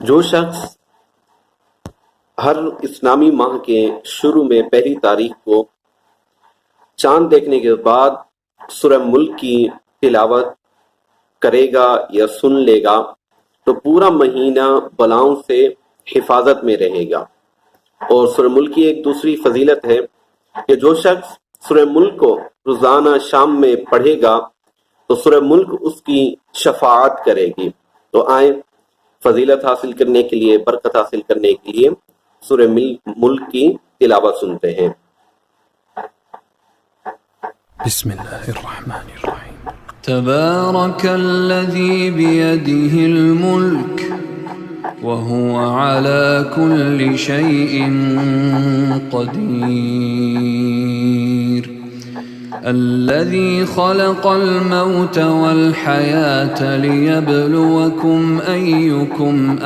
جو شخص ہر اسلامی ماہ کے شروع میں پہلی تاریخ کو چاند دیکھنے کے بعد سورہ ملک کی تلاوت کرے گا یا سن لے گا تو پورا مہینہ بلاؤں سے حفاظت میں رہے گا۔ اور سورہ ملک کی ایک دوسری فضیلت ہے کہ جو شخص سورہ ملک کو روزانہ شام میں پڑھے گا تو سورہ ملک اس کی شفاعت کرے گی۔ تو آئیں فضیلت حاصل کرنے کے لیے، برکت حاصل کرنے کے لیے سورہ ملک کی تلاوت سنتے ہیں۔ بسم اللہ الرحمن الرحیم۔ تبارک الذی بیدہ الملک وهو على كل شيء قدير الذي خلق الموت والحياة ليبلوكم أيكم